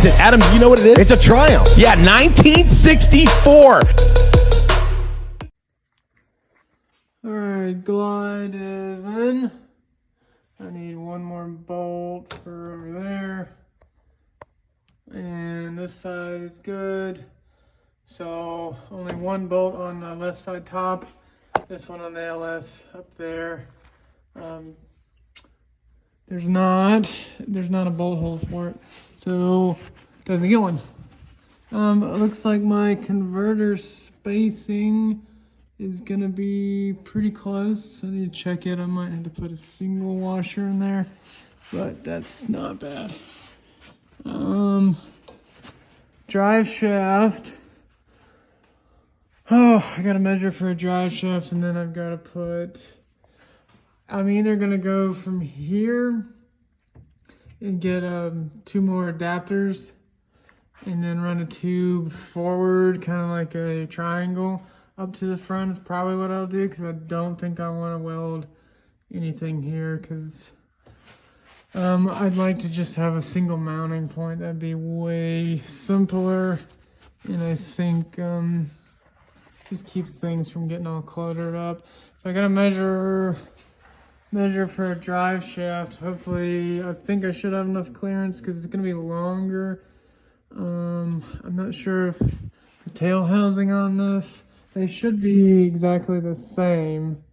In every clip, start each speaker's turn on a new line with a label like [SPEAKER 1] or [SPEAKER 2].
[SPEAKER 1] it? Adam, do you know what it is?
[SPEAKER 2] It's a Triumph.
[SPEAKER 1] Yeah, 1964.
[SPEAKER 3] All right, glide is in. I need one more bolt for over there. And this side is good. So only one bolt on the left side top. This one on the LS up there. There's not a bolt hole for it. So doesn't get one. It looks like my converter spacing is gonna be pretty close. I need to check it. I might have to put a single washer in there, but that's not bad. Drive shaft. Oh, I gotta measure for a drive shaft, and then I've gotta put, I'm either gonna go from here and get 2 more adapters and then run a tube forward, kind of like a triangle up to the front is probably what I'll do, because I don't think I want to weld anything here, because I'd like to just have a single mounting point. That'd be way simpler, and I think just keeps things from getting all cluttered up. So I gotta measure for a drive shaft. Hopefully, I think I should have enough clearance because it's gonna be longer. I'm not sure if the tail housing on this, they should be exactly the same,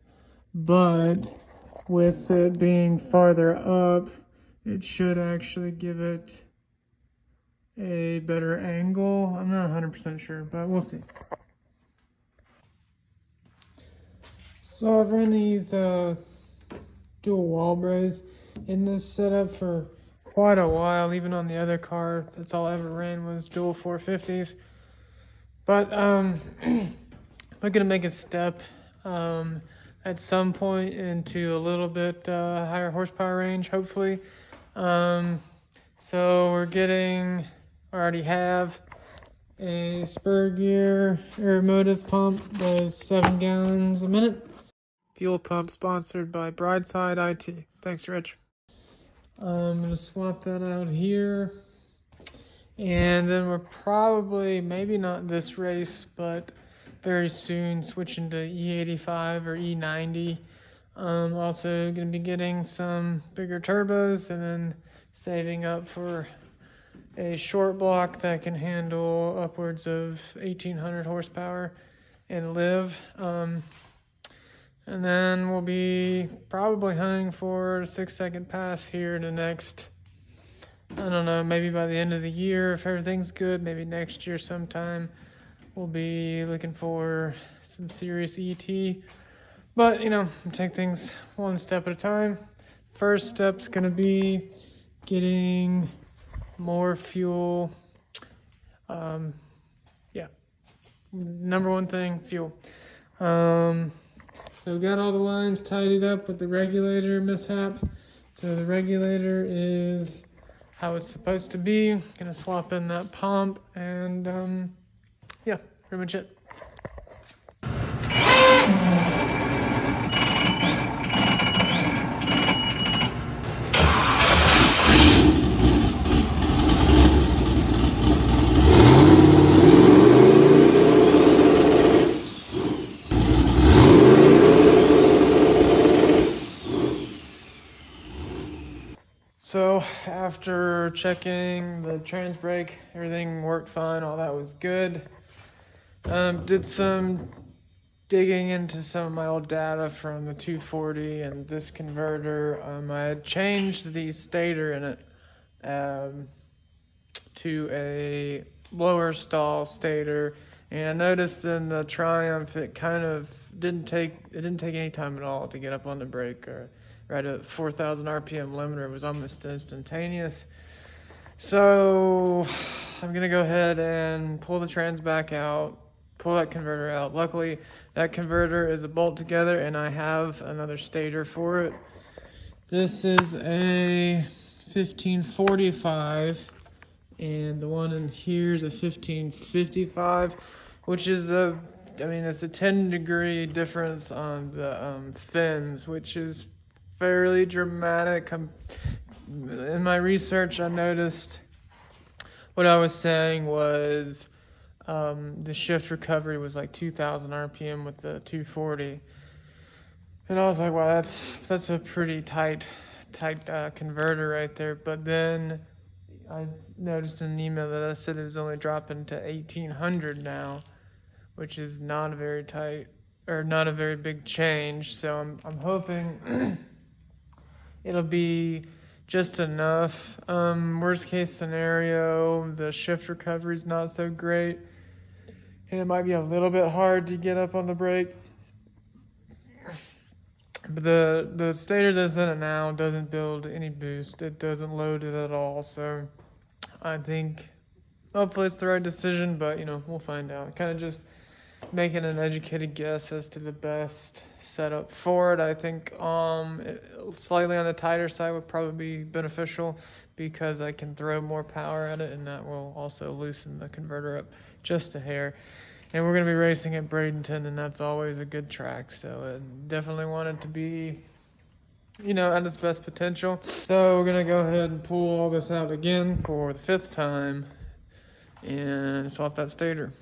[SPEAKER 3] but with it being farther up, it should actually give it a better angle. I'm not 100% sure, but we'll see. So I've run these dual wall brace in this setup for quite a while. Even on the other car, that's all I ever ran was dual 450s. But looking to make a step at some point into a little bit higher horsepower range, hopefully. So I already have a Spur Gear Aeromotive pump, does 7 gallons a minute. Fuel pump sponsored by Brideside IT. Thanks, Rich. I'm gonna swap that out here. And then we're probably, maybe not this race, but very soon switching to E85 or E90. Also going to be getting some bigger turbos and then saving up for a short block that can handle upwards of 1800 horsepower and live. And then we'll be probably hunting for a 6-second pass here in the next, I don't know, maybe by the end of the year, if everything's good, maybe next year sometime, we'll be looking for some serious ET. But, take things one step at a time. First step's going to be getting more fuel. Number one thing, fuel. So we got all the lines tidied up with the regulator mishap. So the regulator is how it's supposed to be. Gonna swap in that pump and pretty much it. So after checking the trans brake, everything worked fine, all that was good. Did some digging into some of my old data from the 240 and this converter. I had changed the stator in it to a lower stall stator, and I noticed in the Triumph it kind of didn't take any time at all to get up on the brake. Or right at 4,000 RPM limiter, it was almost instantaneous. So I'm gonna go ahead and pull the trans back out, pull that converter out. Luckily, that converter is a bolt together and I have another stator for it. This is a 1545 and the one in here is a 1555, which is it's a 10-degree difference on the fins, which is fairly dramatic. In my research, I noticed what I was saying was the shift recovery was like 2,000 RPM with the 240. And I was like, wow, that's a pretty tight converter right there. But then I noticed in an email that I said it was only dropping to 1,800 now, which is not a very tight or not a very big change. So I'm hoping it'll be just enough. Worst case scenario, the shift recovery is not so great, and it might be a little bit hard to get up on the brake. But the stator that's in it now doesn't build any boost. It doesn't load it at all. So I think hopefully it's the right decision, but we'll find out. Kind of just making an educated guess as to the best setup for it. I think slightly on the tighter side would probably be beneficial because I can throw more power at it, and that will also loosen the converter up just a hair. And we're going to be racing at Bradenton, and that's always a good track. So I definitely want it to be, at its best potential. So we're going to go ahead and pull all this out again for the 5th time and swap that stator.